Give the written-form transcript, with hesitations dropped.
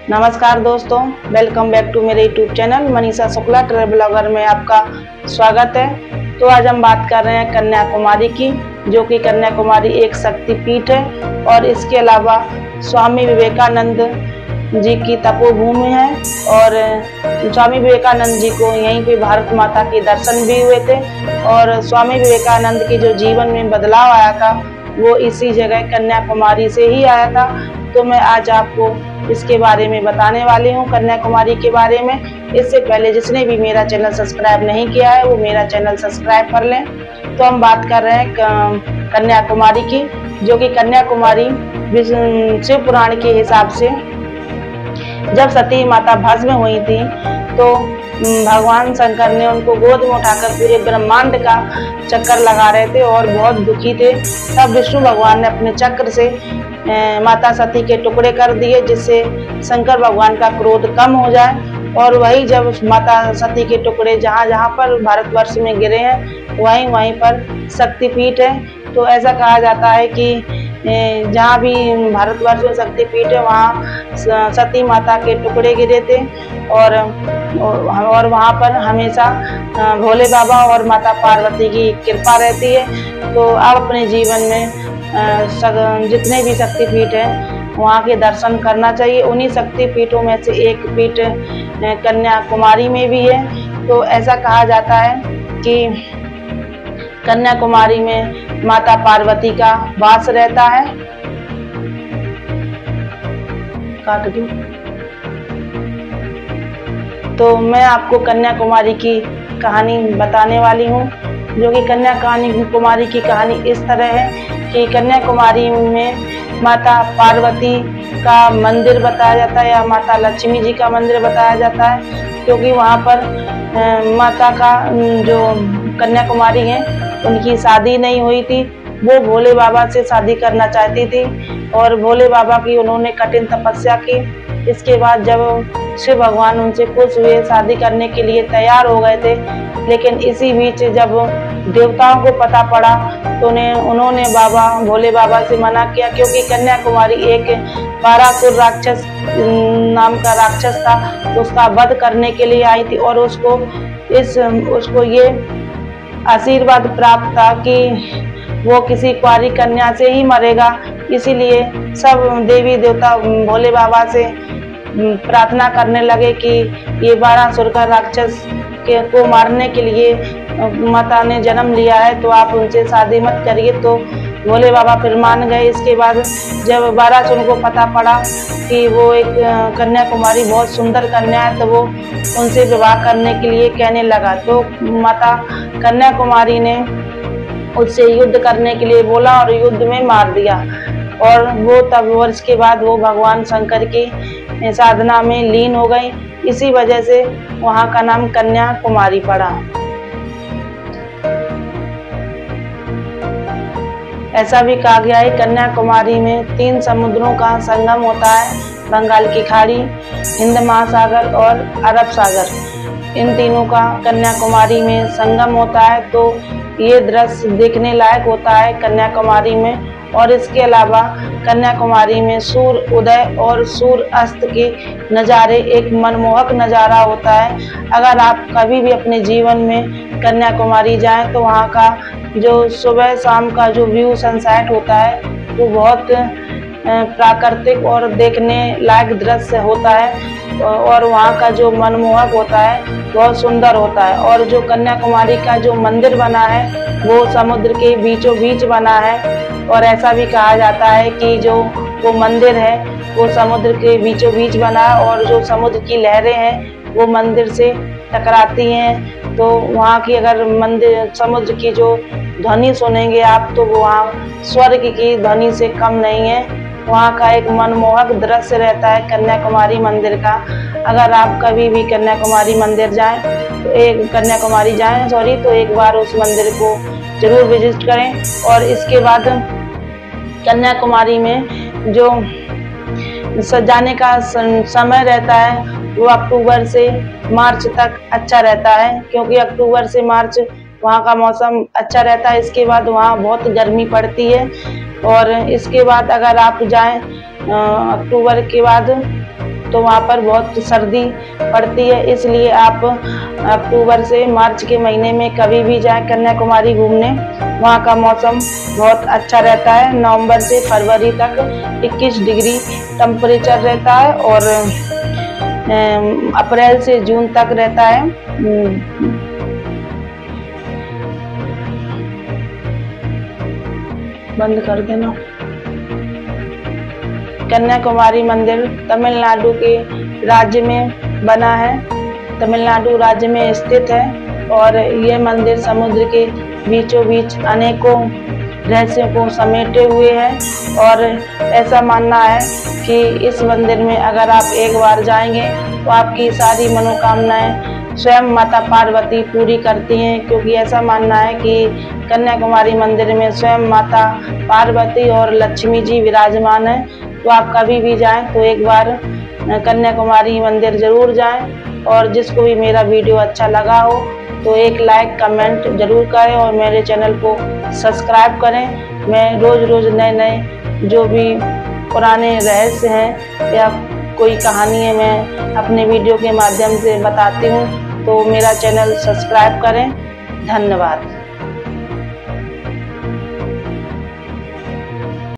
नमस्कार दोस्तों, welcome back to मेरे YouTube channel Manisha Shukla travel blogger में आपका स्वागत है। तो आज हम बात कर रहे हैं कन्याकुमारी की, जो कि कन्याकुमारी एक शक्तिपीठ है और इसके अलावा स्वामी विवेकानंद जी की तपोभूमि है। और स्वामी विवेकानंद जी को यहीं पे भारत माता के दर्शन भी हुए थे और स्वामी विवेकानंद के जो जीवन में बदलाव आया था वो इसी जगह कन्याकुमारी से ही आया था। तो मैं आज आपको इसके बारे में बताने वाली हूँ, कन्याकुमारी के बारे में। इससे पहले जिसने भी मेरा चैनल सब्सक्राइब नहीं किया है वो मेरा चैनल सब्सक्राइब कर लें। तो हम बात कर रहे हैं कन्याकुमारी की, जो कि कन्याकुमारी शिव पुराण के हिसाब से जब सती माता भस्म हुई थी तो भगवान शंकर ने उनको गोद में उठाकर पूरे ब्रह्मांड का चक्कर लगा रहे थे और बहुत दुखी थे। तब विष्णु भगवान ने अपने चक्र से माता सती के टुकड़े कर दिए, जिससे शंकर भगवान का क्रोध कम हो जाए। और वही जब माता सती के टुकड़े जहाँ जहाँ पर भारतवर्ष में गिरे हैं वहीं वहीं पर शक्तिपीठ है। तो ऐसा कहा जाता है कि जहाँ भी भारतवर्ष में शक्तिपीठ है वहाँ सती माता के टुकड़े गिरे थे और वहाँ पर हमेशा भोले बाबा और माता पार्वती की कृपा रहती है। तो आप अपने जीवन में जितने भी शक्तिपीठ हैं वहाँ के दर्शन करना चाहिए। उन्हीं शक्तिपीठों में से एक पीठ कन्याकुमारी में भी है। तो ऐसा कहा जाता है कि कन्याकुमारी में माता पार्वती का वास रहता है। काट दूं? तो मैं आपको कन्याकुमारी की कहानी बताने वाली हूँ, जो कि कन्याकुमारी की कहानी इस तरह है कि कन्याकुमारी में माता पार्वती का मंदिर बताया जाता है या माता लक्ष्मी जी का मंदिर बताया जाता है, क्योंकि वहाँ पर माता का जो कन्याकुमारी है उनकी शादी नहीं हुई थी। वो भोले बाबा से शादी करना चाहती थी और भोले बाबा की उन्होंने कठिन तपस्या की। इसके बाद जब शिव भगवान उनसे खुश हुए, शादी करने के लिए तैयार हो गए थे, लेकिन इसी बीच जब देवताओं को पता पड़ा तो उन्होंने भोले बाबा से मना किया, क्योंकि कन्याकुमारी एक बारासुर राक्षस नाम का राक्षस था। उसका वध करने के लिए आई थी और उसको ये आशीर्वाद प्राप्त था कि वो किसी कुंवारी कन्या से ही मरेगा। इसीलिए सब देवी देवता भोले बाबा से प्रार्थना करने लगे कि ये बारासुर का राक्षस को मारने के लिए माता ने जन्म लिया है, तो आप उनसे शादी मत करिए। तो भोले बाबा फिर मान गए। इसके बाद जब बारासुर को पता पड़ा कि वो एक कन्याकुमारी बहुत सुंदर कन्या है, तो वो उनसे विवाह करने के लिए कहने लगा। तो माता कन्याकुमारी ने उससे युद्ध करने के लिए बोला और युद्ध में मार दिया। और वो तब वर्ष के बाद वो भगवान शंकर की साधना में लीन हो गई। इसी वजह से वहाँ का नाम कन्याकुमारी पड़ा। ऐसा भी कहा गया है कन्याकुमारी में 3 समुद्रों का संगम होता है, बंगाल की खाड़ी, हिंद महासागर और अरब सागर। इन तीनों का कन्याकुमारी में संगम होता है। तो ये दृश्य देखने लायक होता है कन्याकुमारी में। और इसके अलावा कन्याकुमारी में सूर्य उदय और सूर्य अस्त के नज़ारे एक मनमोहक नज़ारा होता है। अगर आप कभी भी अपने जीवन में कन्याकुमारी जाएं तो वहाँ का जो सुबह शाम का जो व्यू सनसेट होता है वो बहुत प्राकृतिक और देखने लायक दृश्य होता है और वहाँ का जो मनमोहक होता है बहुत सुंदर होता है। और जो कन्याकुमारी का जो मंदिर बना है वो समुद्र के बीचों बीच बना है। और ऐसा भी कहा जाता है कि जो वो मंदिर है वो समुद्र के बीचों बीच बना है और जो समुद्र की लहरें हैं वो मंदिर से टकराती हैं। तो वहाँ की अगर समुद्र की जो ध्वनि सुनेंगे आप तो वहाँ स्वर्ग की ध्वनि से कम नहीं है। वहाँ का एक मनमोहक दृश्य रहता है कन्याकुमारी मंदिर का। अगर आप कभी भी कन्याकुमारी जाएं तो एक बार उस मंदिर को जरूर विजिट करें। और इसके बाद कन्याकुमारी में जो जाने का समय रहता है वो अक्टूबर से मार्च तक अच्छा रहता है, क्योंकि अक्टूबर से मार्च वहाँ का मौसम अच्छा रहता है। इसके बाद वहाँ बहुत गर्मी पड़ती है। और इसके बाद अगर आप जाएं अक्टूबर के बाद तो वहाँ पर बहुत सर्दी पड़ती है, इसलिए आप अक्टूबर से मार्च के महीने में कभी भी जाएं कन्याकुमारी घूमने, वहाँ का मौसम बहुत अच्छा रहता है। नवंबर से फरवरी तक 21 डिग्री टेम्परेचर रहता है और अप्रैल से जून तक रहता है। बंद कर देना। कन्याकुमारी मंदिर तमिलनाडु के राज्य में बना है, तमिलनाडु राज्य में स्थित है और यह मंदिर समुद्र के बीचों बीच अनेकों रहस्यों को समेटे हुए है। और ऐसा मानना है कि इस मंदिर में अगर आप एक बार जाएंगे तो आपकी सारी मनोकामनाएं स्वयं माता पार्वती पूरी करती हैं, क्योंकि ऐसा मानना है कि कन्याकुमारी मंदिर में स्वयं माता पार्वती और लक्ष्मी जी विराजमान है। तो आप कभी भी जाएं तो एक बार कन्याकुमारी मंदिर जरूर जाएं। और जिसको भी मेरा वीडियो अच्छा लगा हो तो एक लाइक कमेंट जरूर करें और मेरे चैनल को सब्सक्राइब करें। मैं रोज रोज नए नए जो भी पुराने रहस्य हैं या कोई कहानी है मैं अपने वीडियो के माध्यम से बताती हूँ, तो मेरा चैनल सब्सक्राइब करें। धन्यवाद।